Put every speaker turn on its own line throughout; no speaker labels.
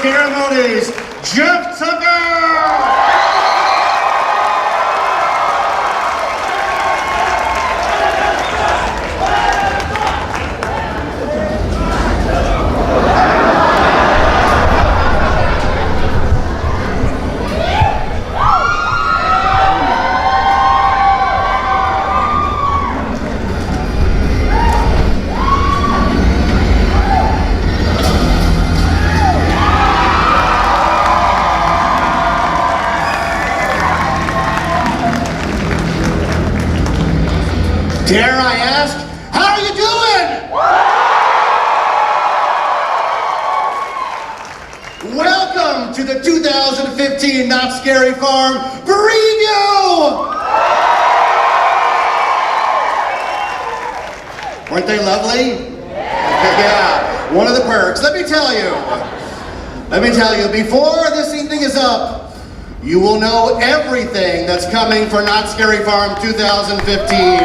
ceremonies, Jeff Tucker! Dare I ask, how are you doing? Welcome to the 2015 Not Scary Farm Preview! Weren't they lovely? Yeah, one of the perks. Let me tell you, before this evening is up, you will know everything that's coming for Not Scary Farm 2015.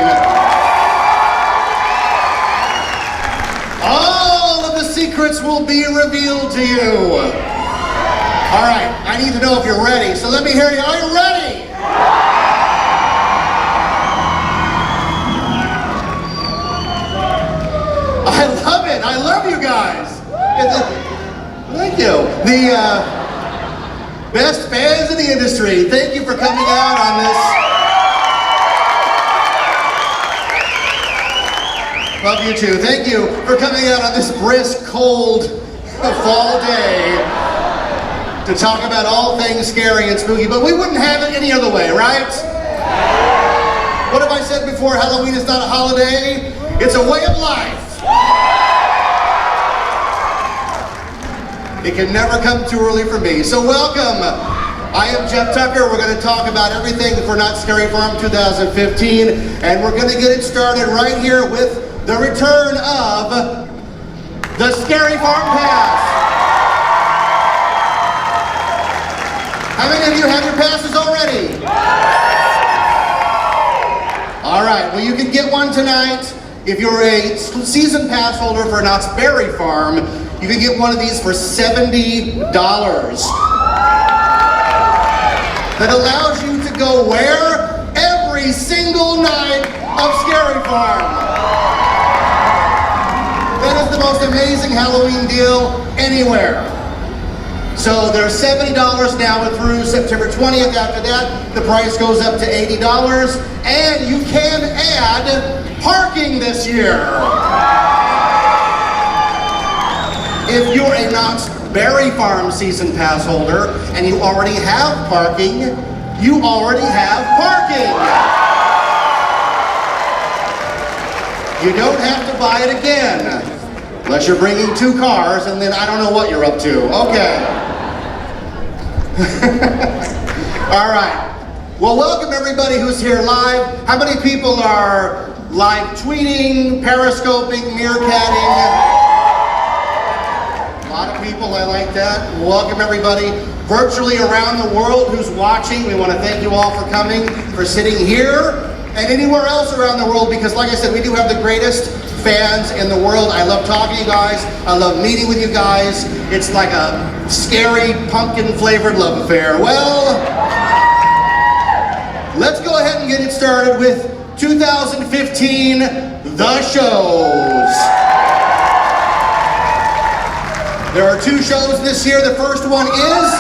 All of the secrets will be revealed to you. All right, I need to know if you're ready, so let me hear you. Are you ready? I love it. I love you guys. Thank you. The best fans in the industry. Thank you for coming out on this. Love you too. Thank you for coming out on this brisk, cold fall day to talk about all things scary and spooky, but we wouldn't have it any other way, right? What have I said before? Halloween is not a holiday. It's a way of life. It can never come too early for me. So welcome. I am Jeff Tucker. We're going to talk about everything for Not Scary Farm 2015, and we're going to get it started right here with the return of the Scary Farm Pass. How many of you have your passes already? All right, well you can get one tonight. If you're a season pass holder for Knott's Berry Farm, you can get one of these for $70. That allows you to go where? Every single night of Scary Farm. That is the most amazing Halloween deal anywhere. So they're $70 now through September 20th. After that, the price goes up to $80. And you can add parking this year. If you're a Knott's Berry Farm season pass holder and you already have parking, you already have parking. You don't have to buy it again, unless you're bringing two cars, and then I don't know what you're up to. Okay. All right. Well, welcome everybody who's here live. How many people are live tweeting, periscoping, meerkatting? A lot of people, I like that. Welcome everybody virtually around the world who's watching. We want to thank you all for coming, for sitting here, and anywhere else around the world, because like I said, we do have the greatest fans in the world. I love talking to you guys. I love meeting with you guys. It's like a scary, pumpkin-flavored love affair. Well, let's go ahead and get it started with 2015 The Shows. There are two shows this year. The first one is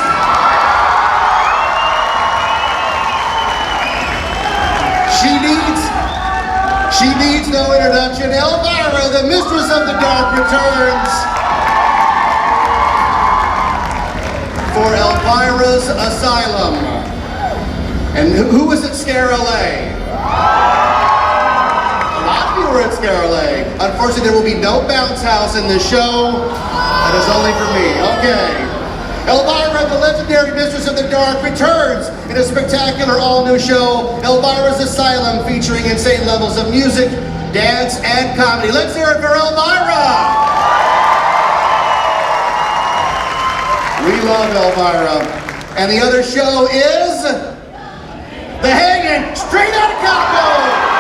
She needs no introduction. Elvira, the Mistress of the Dark, returns for Elvira's Asylum. And who was at Scare LA? A lot of you were at Scare LA. Unfortunately, there will be no bounce house in this show. That is only for me. Okay. Elvira, the legendary Mistress of the Dark, returns in a spectacular all-new show, Elvira's Asylum, featuring insane levels of music, dance, and comedy. Let's hear it for Elvira! We love Elvira. And the other show is The Hanging, straight out of Calico!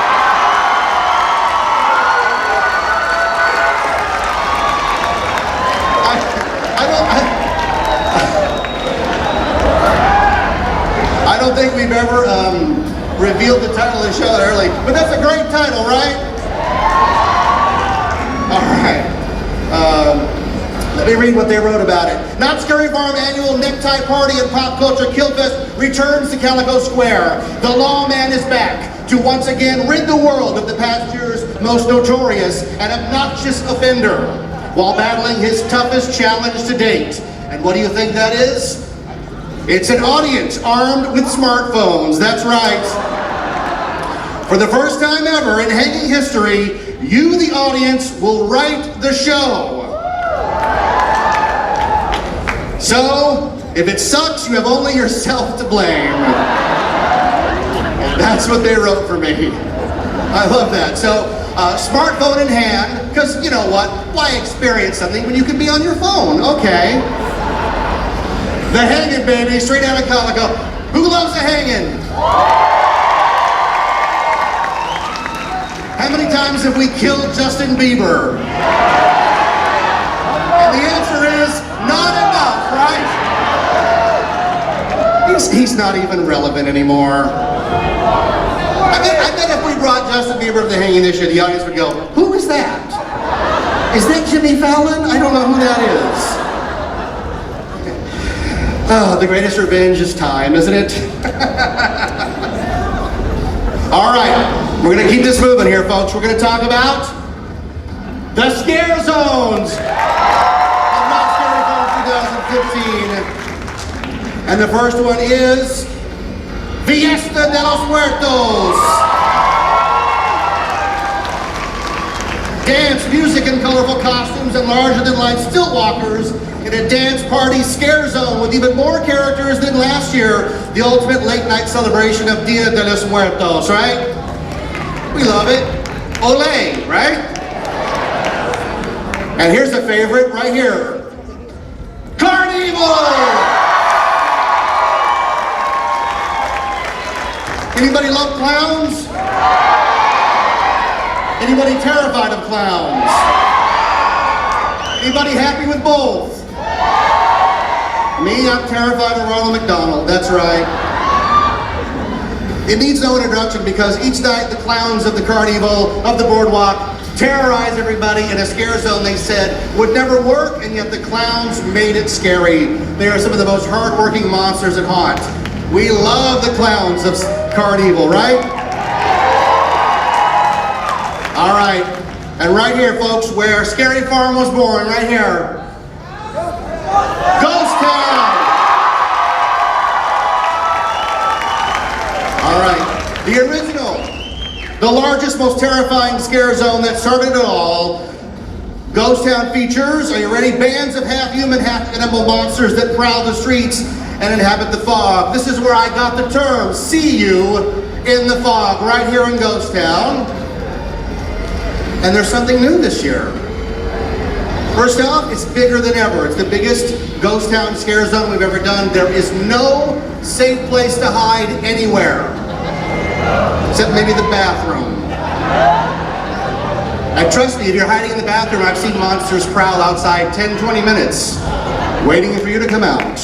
ever revealed the title of the show that early, but that's a great title, right? All right. Let me read what they wrote about it. Knott's Scary Farm annual necktie party and pop culture killfest returns to Calico Square. The lawman is back to once again rid the world of the past year's most notorious and obnoxious offender, while battling his toughest challenge to date. And what do you think that is? It's an audience armed with smartphones. That's right. For the first time ever in hanging history, you, the audience, will write the show. So, if it sucks, you have only yourself to blame. And that's what they wrote for me. I love that. So, smartphone in hand, because you know what? Why experience something when you can be on your phone? Okay. The Hangin', baby, straight out of Calico. Who loves the Hangin'? How many times have we killed Justin Bieber? And the answer is not enough, right? He's not even relevant anymore. I bet if we brought Justin Bieber to the Hangin' this year, the audience would go, who is that? Is that Jimmy Fallon? I don't know who that is. Oh, the greatest revenge is time, isn't it? All right, we're going to keep this moving here, folks. We're going to talk about the Scare Zones of Knott's Scary Farm 2015. And the first one is Fiesta de los Muertos. Dance, music, and colorful costumes and larger-than-life stilt walkers in a dance party scare zone with even more characters than last year. The ultimate late-night celebration of Dia de los Muertos, right? We love it. Olé, right? And here's a favorite right here. Carnival! Anybody love clowns? Anybody terrified of clowns? Anybody happy with both? Me, I'm terrified of Ronald McDonald, that's right. It needs no introduction because each night the clowns of the carnival, of the boardwalk, terrorize everybody in a scare zone they said would never work, and yet the clowns made it scary. They are some of the most hard-working monsters that haunt. We love the clowns of Carnival, right? All right, and right here, folks, where Scary Farm was born, right here. Ghost Town! All right, the original, the largest, most terrifying scare zone that started it all. Ghost Town features, are you ready? Bands of half-human, half-animal monsters that prowl the streets and inhabit the fog. This is where I got the term, see you in the fog, right here in Ghost Town. And there's something new this year. First off, it's bigger than ever. It's the biggest Ghost Town scare zone we've ever done. There is no safe place to hide anywhere, except maybe the bathroom. And trust me, if you're hiding in the bathroom, I've seen monsters prowl outside 10, 20 minutes, waiting for you to come out.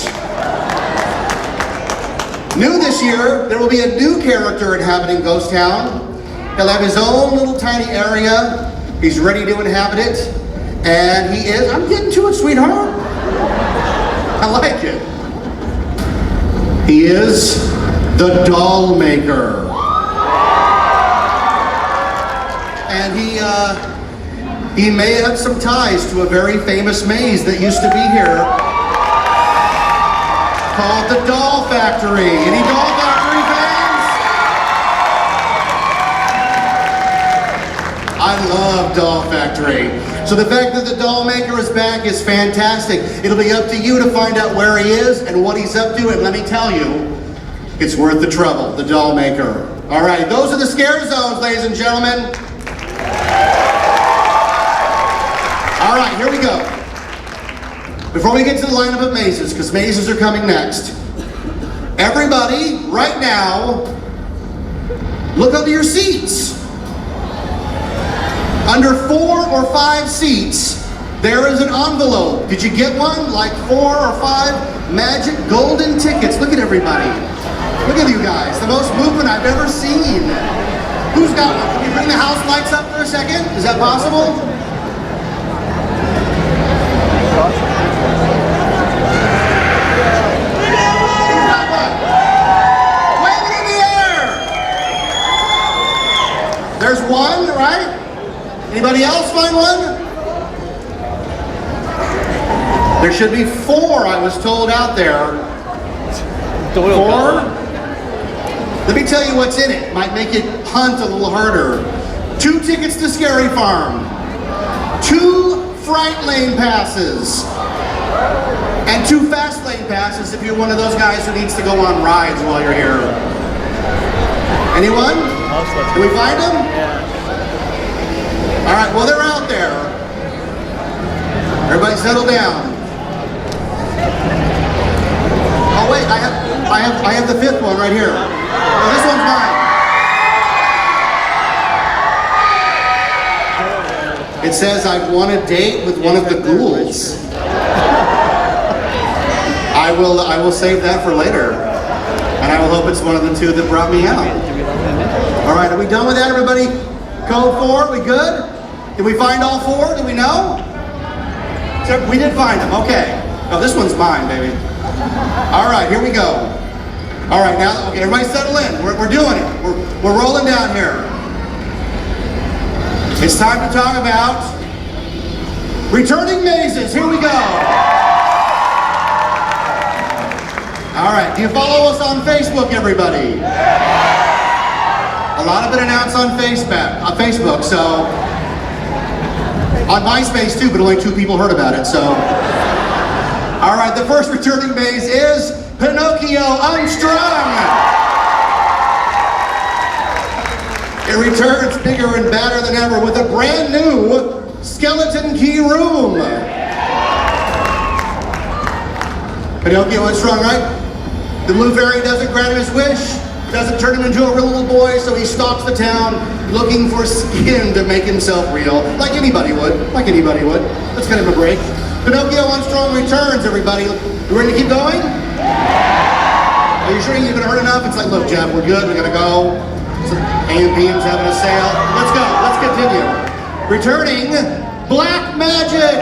New this year, there will be a new character inhabiting Ghost Town. He'll have his own little tiny area. He's ready to inhabit it. And he is, I'm getting to it, sweetheart. I like it. He is the Doll Maker. And he may have some ties to a very famous maze that used to be here called the Doll Factory. Any Doll Factory fans? I love Doll Factory. So the fact that the Doll Maker is back is fantastic. It'll be up to you to find out where he is and what he's up to, and let me tell you, it's worth the trouble, the Doll Maker. All right, those are the scare zones, ladies and gentlemen. All right, here we go. Before we get to the lineup of mazes, because mazes are coming next, everybody, right now, look under your seats. Under 4 or 5 seats, there is an envelope. Did you get one? Like 4 or 5 magic golden tickets. Look at everybody. Look at you guys, the most movement I've ever seen. Who's got one? Can you bring the house lights up for a second? Is that possible? Who's got one? Wave it in the air! There's one, right? Anybody else find one? There should be 4, I was told, out there. 4? Let me tell you what's in it. Might make it hunt a little harder. 2 tickets to Scary Farm. 2 Fright Lane passes. And 2 Fast Lane passes if you're one of those guys who needs to go on rides while you're here. Anyone? Can we find them?
Yeah.
All right, well, they're out there. Everybody settle down. Oh wait, I have the 5th one right here. Oh, this one's mine. It says I've won a date with one of the ghouls. I will save that for later. And I will hope it's one of the 2 that brought me out. All right, are we done with that, everybody? Code 4, we good? Did we find all 4? Did we know? We did find them, okay. Oh, this one's mine, baby. All right, here we go. All right, now, okay, everybody settle in. We're doing it. We're rolling down here. It's time to talk about returning mazes. Here we go. All right, do you follow us on Facebook, everybody? A lot of it announced on Facebook, so on MySpace too, but only 2 people heard about it, so. All right, the first returning maze is Pinocchio Unstrung. It returns bigger and badder than ever with a brand new skeleton key room. Pinocchio Unstrung, right? The blue fairy doesn't grant him his wish, doesn't turn him into a real little boy, so he stalks the town looking for skin to make himself real, like anybody would, Let's get him a break. Pinocchio Unstrung returns, everybody. You ready to keep going? Are you sure you've been heard enough? It's like, look, Jeff, we're good, we gotta go. A&P's having a sale. Let's go, let's continue. Returning, Black Magic.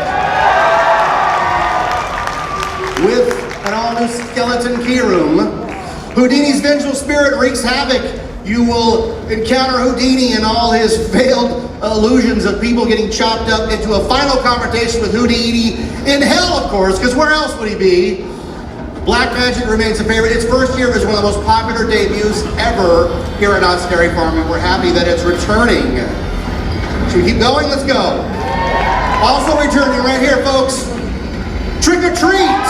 With an all-new skeleton key room. Houdini's vengeful spirit wreaks havoc. You will encounter Houdini and all his failed illusions of people getting chopped up into a final confrontation with Houdini in hell, of course, because where else would he be? Black Magic remains a favorite. Its first year is one of the most popular debuts ever here at Knott Scary Farm, and we're happy that it's returning. Should we keep going? Let's go. Also returning right here, folks, Trick or Treat.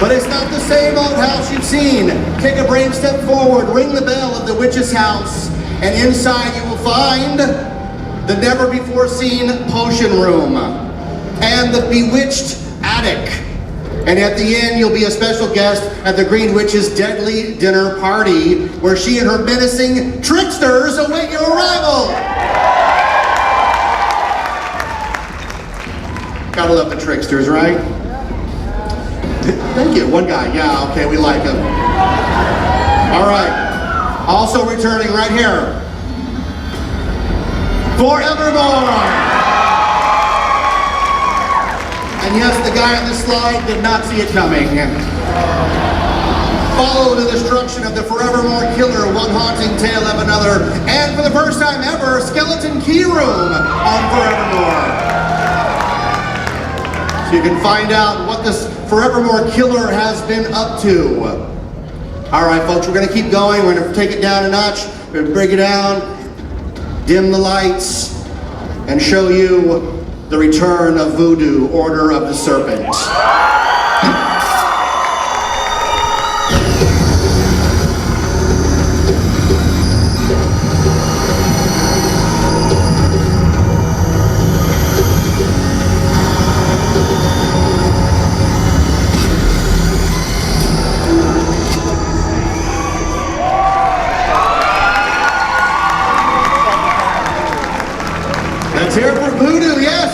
But it's not the same old house you've seen. Take a brave step forward, ring the bell of the witch's house, and inside you will find the never-before-seen potion room and the bewitched attic. And at the end, you'll be a special guest at the Green Witch's deadly dinner party, where she and her menacing tricksters await your arrival. Gotta love the tricksters, right? Thank you. One guy. Yeah, okay, we like him. All right. Also returning right here. Forevermore. And yes, the guy on this slide did not see it coming. Follow the destruction of the Forevermore killer, one haunting tale of another, and for the first time ever, a skeleton key room on Forevermore. So you can find out what this Forevermore killer has been up to. All right, folks, we're gonna keep going. We're gonna take it down a notch. We're gonna break it down, dim the lights, and show you the return of Voodoo, Order of the Serpent. Let's hear it for Voodoo, yes!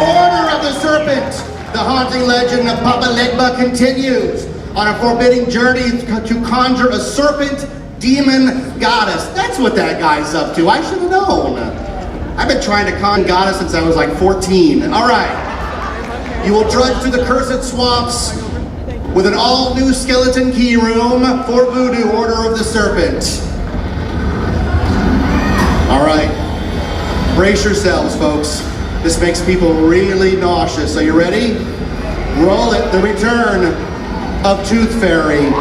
Order of the Serpent, the haunting legend of Papa Legba continues on a forbidding journey to conjure a serpent demon goddess. That's what that guy's up to. I should have known. I've been trying to con goddess since I was like 14. All right. You will trudge through the cursed swamps with an all-new skeleton key room for Voodoo Order of the Serpent. All right. Brace yourselves, folks. This makes people really nauseous. Are you ready? Roll it. The return of Tooth Fairy.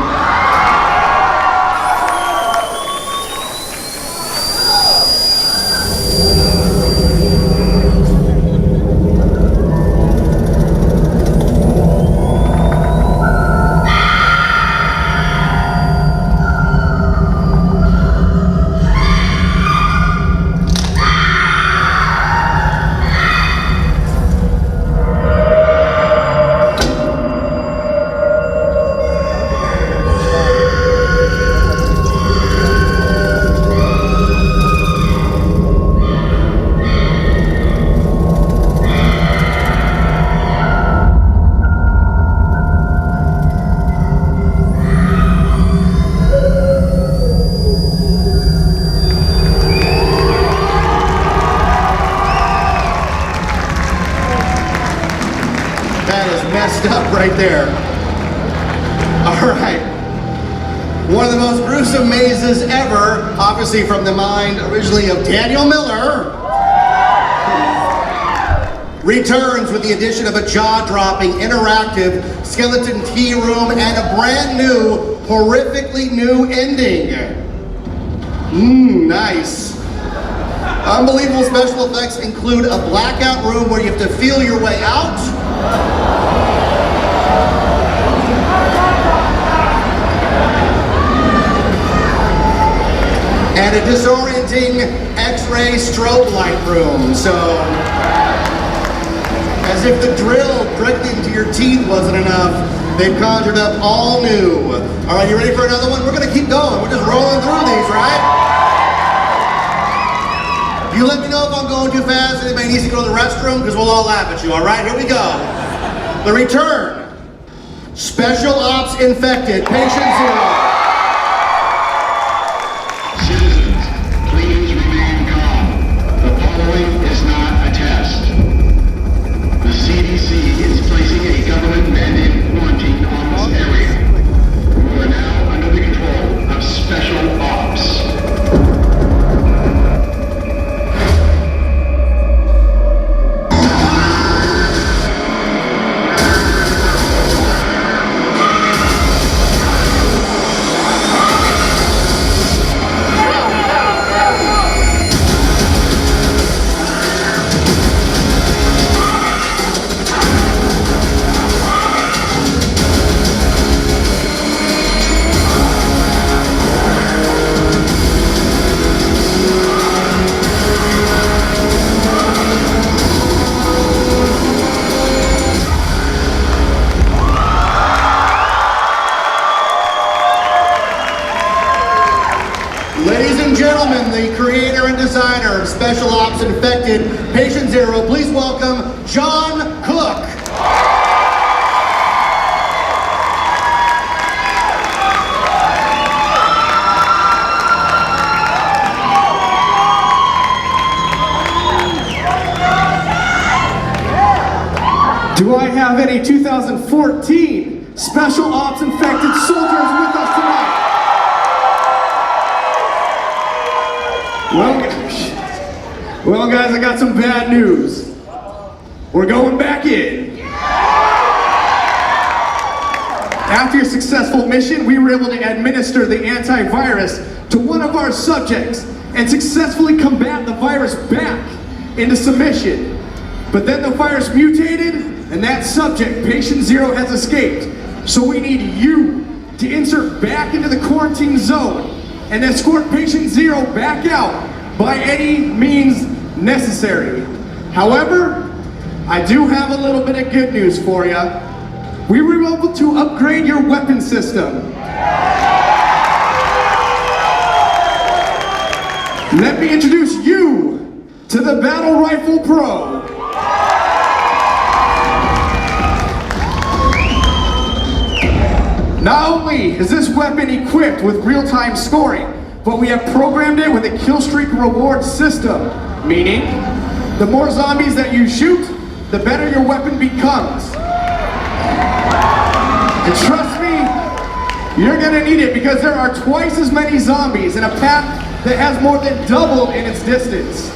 Messed up right there. All right. One of the most gruesome mazes ever, obviously from the mind originally of Daniel Miller, returns with the addition of a jaw-dropping, interactive skeleton key room and a brand new, horrifically new ending. Nice. Unbelievable special effects include a blackout room where you have to feel your way out, and a disorienting X-ray strobe light room. So, as if the drill directly into your teeth wasn't enough, they've conjured up all new. All right, you ready for another one? We're gonna keep going. We're just rolling through these, right? You let me know if I'm going too fast. Anybody needs to go to the restroom, because we'll all laugh at you. All right, here we go. The return. Special Ops Infected, Patient Zero. Ladies and gentlemen, the creator and designer of Special Ops Infected, Patient Zero, please welcome John Cook.
Do I have any 2014 Special Ops Infected soldiers with us tonight? Well, guys, I got some bad news. We're going back in. After your successful mission, we were able to administer the antivirus to one of our subjects and successfully combat the virus back into submission. But then the virus mutated, and that subject, Patient Zero, has escaped. So we need you to insert back into the quarantine zone and escort Patient Zero back out by any means necessary. However, I do have a little bit of good news for you. We were able to upgrade your weapon system. Let me introduce you to the Battle Rifle Pro. Not only is this weapon equipped with real-time scoring, but we have programmed it with a kill streak reward system, meaning the more zombies that you shoot, the better your weapon becomes. And trust me, you're gonna need it because there are twice as many zombies in a path that has more than doubled in its distance.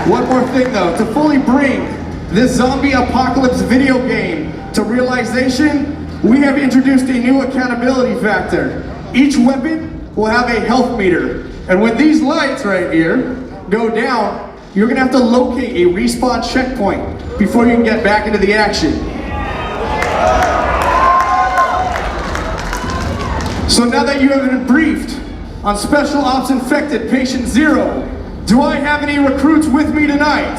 One more thing though, to fully bring this zombie apocalypse video game to realization, we have introduced a new accountability factor. Each weapon will have a health meter, and when these lights right here go down, you're gonna have to locate a respawn checkpoint before you can get back into the action. So now that you have been briefed on Special Ops Infected Patient Zero, do I have any recruits with me tonight?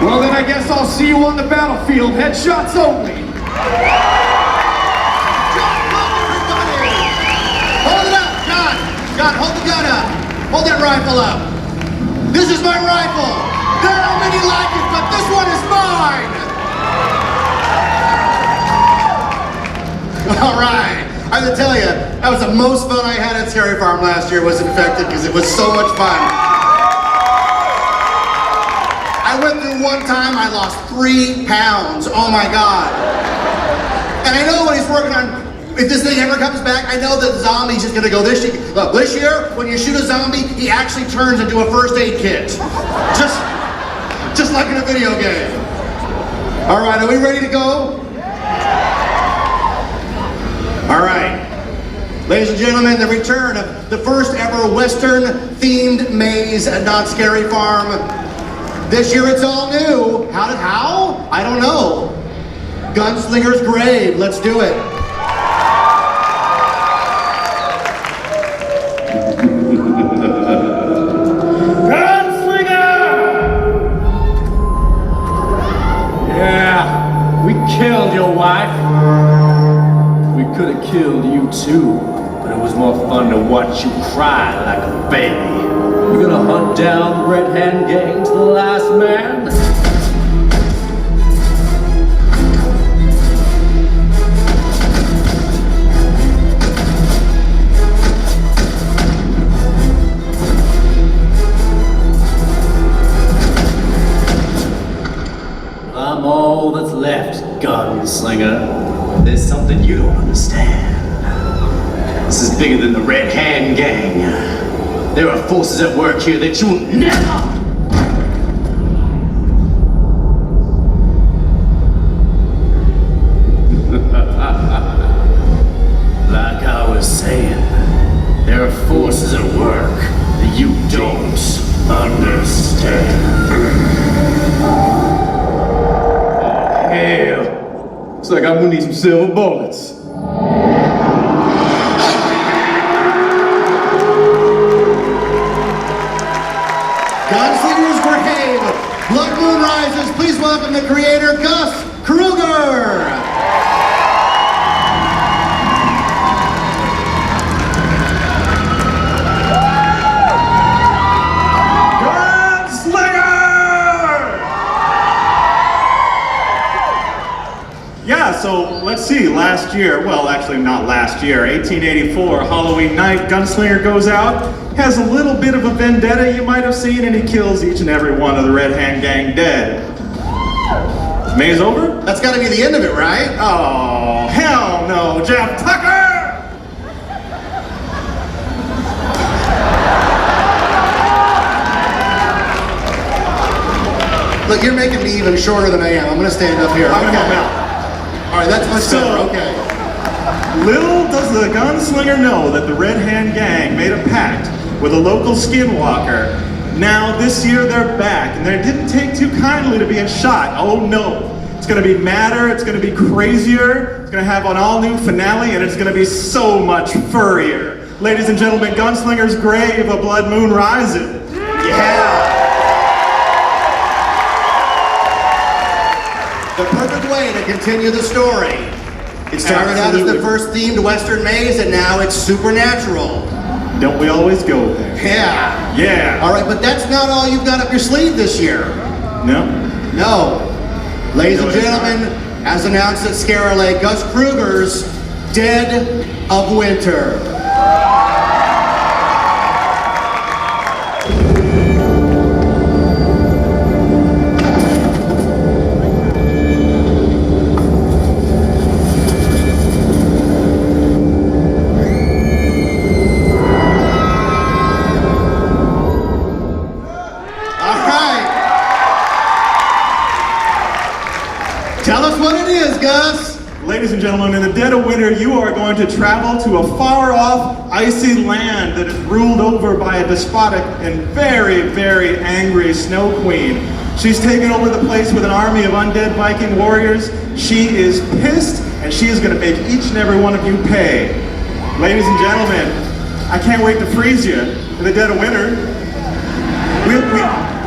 Well then I guess I'll see you on the battlefield, headshots only.
Hold it up, John! John, hold the gun up. Hold that rifle up. This is my rifle. There are many like it, but this one is mine. All right. I have to tell you, that was the most fun I had at Scary Farm last year was Infected because it was so much fun. I went through one time, I lost 3 pounds. Oh my God. And I know when he's working on, if this thing ever comes back, I know that the zombie's just gonna go this year. Look, this year, when you shoot a zombie, he actually turns into a first aid kit. Just like in a video game. All right, are we ready to go? All right. Ladies and gentlemen, the return of the first ever Western-themed maze at Knott Scary Farm. This year it's all new. How? I don't know. Gunslinger's Grave. Let's do it.
Yeah, we killed your wife. We could have killed you too, but it was more fun to watch you cry like a baby. We're gonna hunt down the Red Hand Gang to the last man. I'm all that's left, gunslinger. There's something you don't understand. This is bigger than the Red Hand Gang. There are forces at work here that you'll never... Like I was saying, there are forces at work that you don't understand. Hell, looks like I'm gonna need some silver bullets.
Gunslinger's Grave, Blood Moon Rises. Please welcome the creator, Gus Kruger.
Yeah, so let's see, last year, well actually not last year, 1884, Halloween night, Gunslinger goes out, has a little bit of a vendetta you might have seen, and he kills each and every one of the Red Hand Gang dead. May's over?
That's gotta be the end of it, right?
Oh, hell no, Jeff Tucker!
Look, you're making me even shorter than I am. I'm gonna stand up here.
I'm gonna
Okay.
help out.
All right, that's much better. Okay.
Little does the gunslinger know that the Red Hand Gang made a pact with a local skinwalker. Now this year they're back, and they didn't take too kindly to being shot. Oh no. It's gonna be madder, it's gonna be crazier, it's gonna have an all-new finale, and it's gonna be so much furrier. Ladies and gentlemen, Gunslinger's Grave, A Blood Moon Rises.
Yeah. The perfect way to continue the story. It started out as the first themed Western maze, and now it's supernatural.
Don't we always go there?
Yeah.
Yeah.
All right, but that's not all you've got up your sleeve this year.
No?
No. Ladies and
No, it's
gentlemen, as announced at Scarlet, Gus Kruger's Dead of Winter. Tell us what it is, Gus.
Ladies and gentlemen, in the dead of winter, you are going to travel to a far-off, icy land that is ruled over by a despotic and very, very angry Snow Queen. She's taken over the place with an army of undead Viking warriors. She is pissed, and she is going to make each and every one of you pay. Ladies and gentlemen, I can't wait to freeze you in the dead of winter.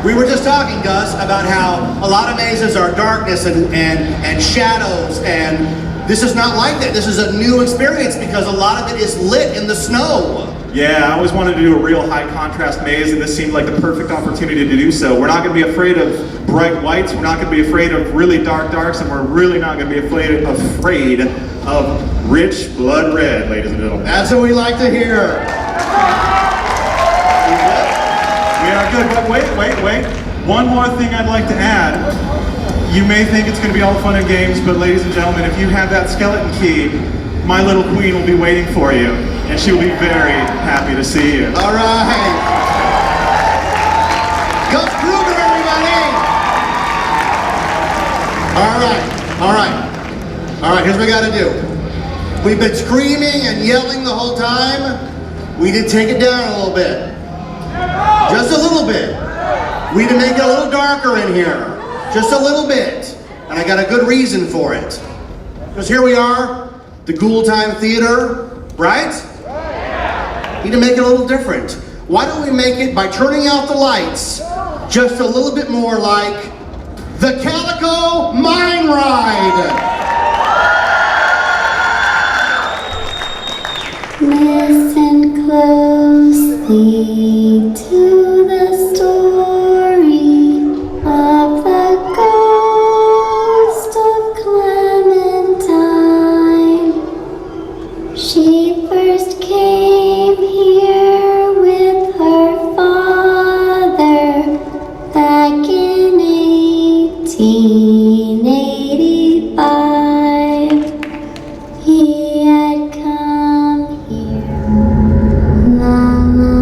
We were just talking, Gus, about how a lot of mazes are darkness and shadows, and this is not like that. This is a new experience because a lot of it is lit in the snow.
Yeah, I always wanted to do a real high contrast maze, and this seemed like the perfect opportunity to do so. We're not going to be afraid of bright whites, we're not going to be afraid of really dark darks, and we're really not going to be afraid of rich blood red, ladies and gentlemen.
That's what we like to hear.
We are good, but wait. One more thing I'd like to add. You may think it's going to be all fun and games, but ladies and gentlemen, if you have that skeleton key, my little queen will be waiting for you, and she will be very happy to see you.
All right. Gus Kruger, everybody. All right, here's what we got to do. We've been screaming and yelling the whole time. We did take it down a little bit. Just a little bit. We need to make it a little darker in here. Just a little bit. And I got a good reason for it. Because here we are, the Ghoul Time Theater, right? Need to make it a little different. Why don't we make it, by turning out the lights, just a little bit more like the Calico Mine Ride?
Listen closely to the story of the ghost of Clementine. She first came here with her father back in 1885. He had come here. La la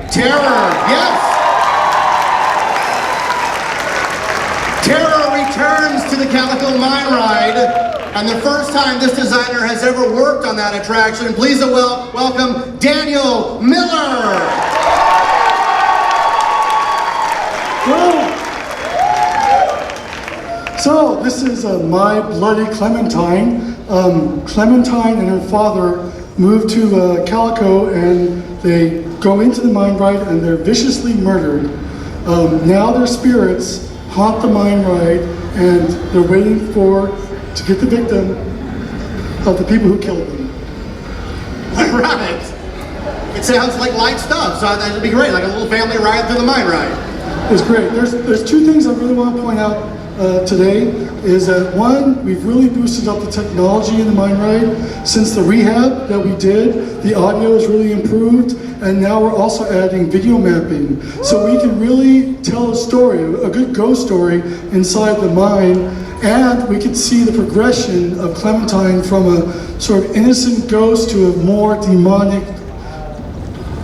Terror, yes! Terror returns to the Calico Mine Ride, and the first time this designer has ever worked on that attraction. Please welcome Daniel Miller!
So this is My Bloody Clementine. Clementine and her father moved to Calico, and they go into the mine ride and they're viciously murdered. Now their spirits haunt the mine ride, and they're waiting to get the victim of the people who killed them.
All right. It sounds like light stuff, so that would be great, like a little family ride through the mine ride.
It's great. There's two things I really want to point out today. Is that one, we've really boosted up the technology in the mine ride. Since the rehab that we did, the audio is really improved, and now we're also adding video mapping. So we can really tell a story, a good ghost story inside the mine, and we can see the progression of Clementine from a sort of innocent ghost to a more demonic,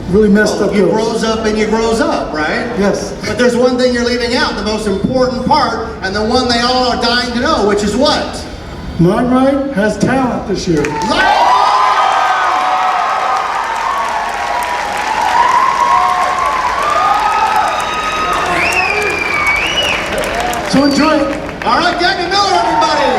really messed up
You
ghost.
grows up and you grows up, right?
Yes.
But there's one thing you're leaving out, the most important part, and the one they all are dying to know, which is what?
Mine ride has talent this year. So enjoy it.
All right, Daniel Miller, everybody.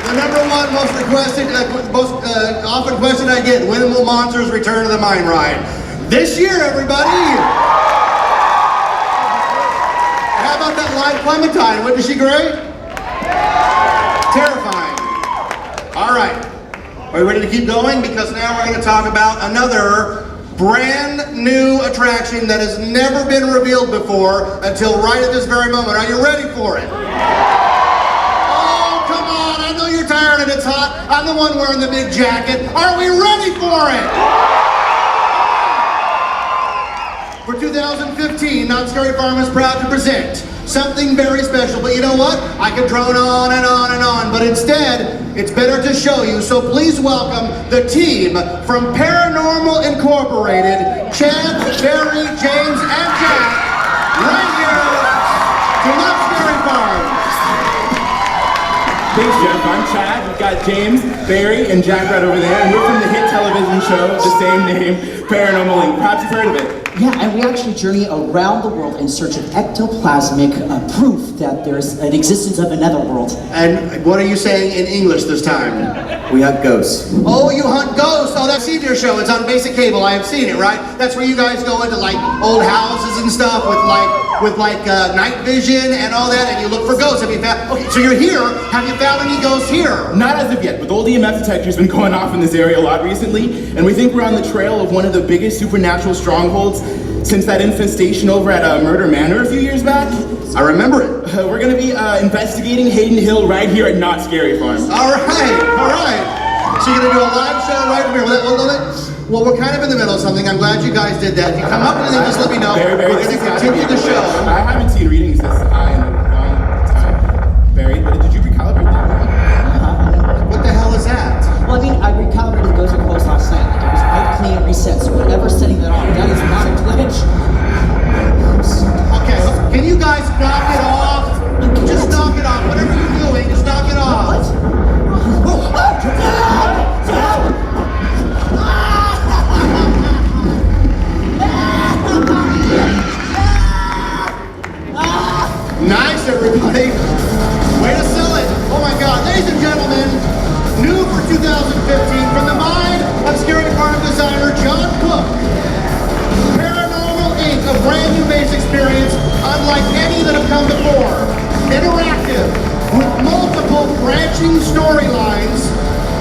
The number one most requested, most often question I get: when will Monsters return to the mine ride? This year, everybody. How about that live Clementine? Wasn't she great? Terrifying. All right. Are you ready to keep going? Because now we're going to talk about another brand new attraction that has never been revealed before until right at this very moment. Are you ready for it? Oh, come on. I know you're tired and it's hot. I'm the one wearing the big jacket. Are we ready for it? For 2015, Knott's Scary Farm is proud to present something very special. But you know what? I could drone on and on and on, but instead, it's better to show you. So please welcome the team from Paranormal Incorporated, Chad, Barry, James, and Jack, right here to Knott's Scary Farm.
Thanks, Jeff. I'm Chad. We've got James, Barry, and Jack right over there, and we're from the hit television show, the same name, Paranormal Inc. Perhaps you've heard of it.
Yeah, and we actually journey around the world in search of ectoplasmic proof that there's an existence of another world.
And what are you saying in English this time?
We hunt ghosts.
Oh, you hunt ghosts. Oh, that's your show. It's on basic cable. I have seen it, right? That's where you guys go into like old houses and stuff with night vision and all that, and you look for ghosts. Have you found? Okay, so you're here. Have you found any ghosts here?
Not as of yet, but the old EMF detector's been going off in this area a lot recently, and we think we're on the trail of one of the biggest supernatural strongholds since that infestation over at Murder Manor a few years back.
I remember it.
We're gonna be investigating Hayden Hill right here at Knott's Scary Farm.
All right. So you're gonna do a live show right from here. Well, we're kind of in the middle of something. I'm glad you guys did that. If you come up with anything, just let me know.
Barry,
We're gonna continue the show.
I haven't seen readings this high in a long time. Barry, but did you recalibrate that?
What the hell is that?
Well, I mean, I recalibrated those are closed last night. It was wipe, clean, reset. So whatever's setting that on, that is not a glitch.
Okay, can you guys knock it off? Just knock it off. Whatever you're doing, just knock it off. Nice, everybody. Way to sell it. Oh my God. Ladies and gentlemen, new for 2015 from the mind of Scary Farm designer John Cook. Paranormal Inc., a brand new base experience unlike any that have come before. Interactive, with multiple branching storylines,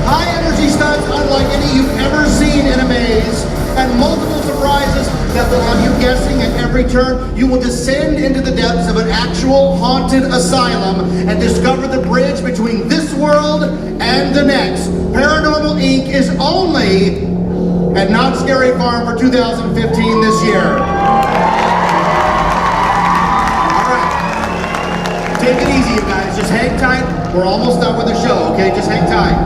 high energy stunts unlike any you've ever seen in a maze, and multiple surprises that will have you guessing at every turn. You will descend into the depths of an actual haunted asylum and discover the bridge between this world and the next. Paranormal Inc. is only at Knott's Scary Farm for 2015 this year. All right. Take it easy, you guys. Just hang tight. We're almost done with the show, okay? Just hang tight.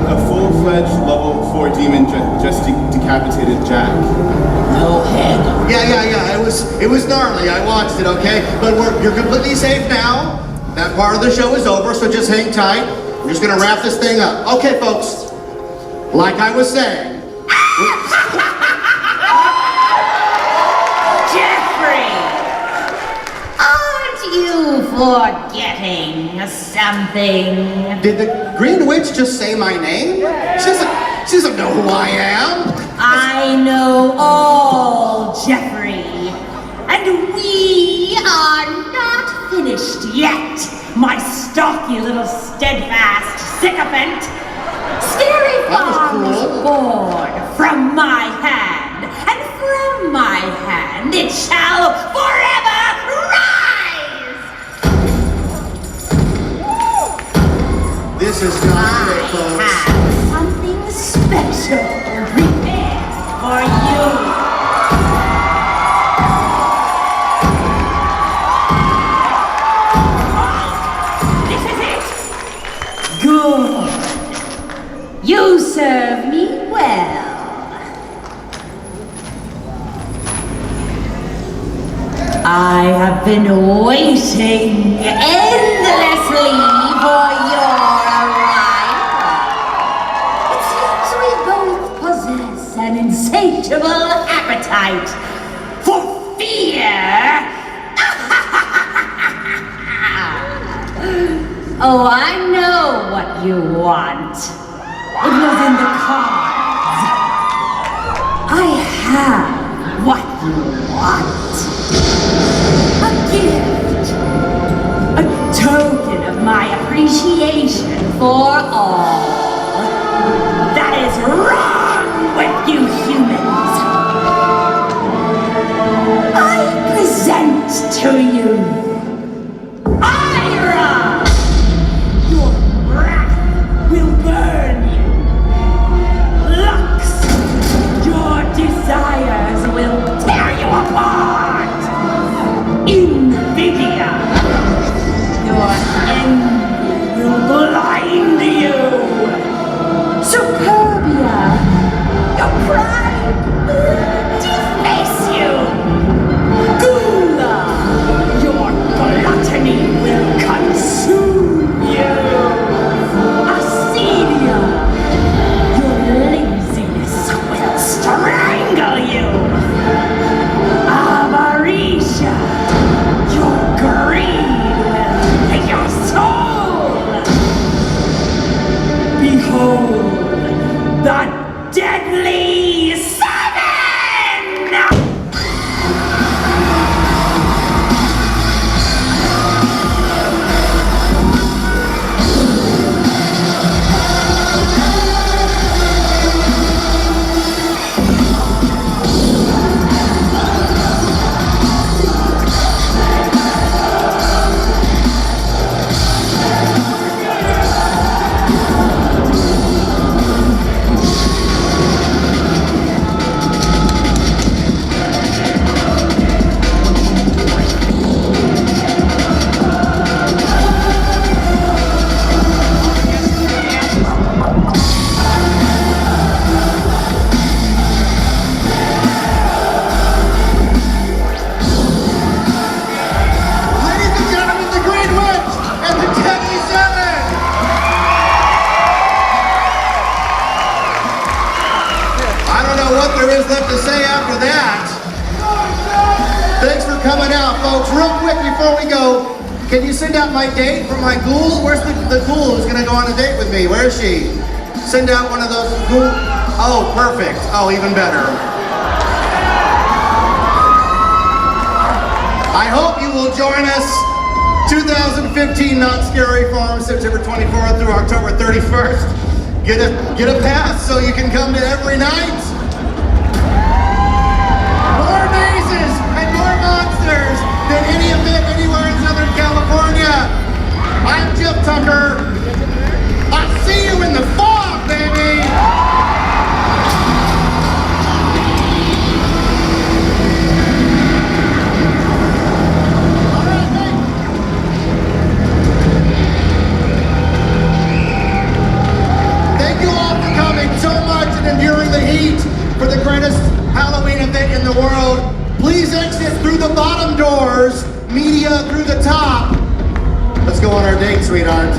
A full-fledged level 4 demon just decapitated Jack.
No head.
Yeah. It was gnarly. I watched it, okay? But you're completely safe now. That part of the show is over, so just hang tight. We're just gonna wrap this thing up. Okay, folks. Like I was saying.
Jeffrey! Aren't you forgetting something?
Did the Green Witch just say my name? She doesn't know who I am.
I know all, Jeffrey. And we are not finished yet, my stocky little steadfast sycophant. Scary Farm was born from my hand, and from my hand it shall forever rise!
This is not great, folks.
I have something special prepared for you. This is it. Good. You serve me well. I have been waiting endlessly for your arrival. It seems we both possess an insatiable appetite for fear. Oh, I know what you want. It was in the cards. I have what you want. A gift. A token of my appreciation for all. That is wrong with you humans. I present to you Ira! Your wrath will burn you. Lux, your desires will tear you apart. Invidia, your envy will blind you. Superbia, your pride will deface you. Gula, your gluttony will consume you. Acedia, your laziness will strangle you. Avarisha, your greed will take your soul. Behold, the deadly seven!
Ladies and gentlemen, the Green Witch and the Deadly Seven! I don't know what there is left to say after that. Thanks for coming out, folks. Real quick before we go, can you send out my date for my ghoul? Where's the ghoul who's gonna go on a date with me? Where is she? Send out one of those ghoul. Oh, perfect. Oh, even better. I hope you will join us 2015 Not Scary Farm, September 24th through October 31st. Get a pass so you can come to every night. More mazes and more monsters than any event anywhere in Southern California. I'm Jeff Tucker. I'll see you in the fog, baby. Thank you all for coming so much and enduring the heat for the greatest Halloween event in the world. Please exit through the bottom doors, media through the top. Let's go on our date, sweetheart.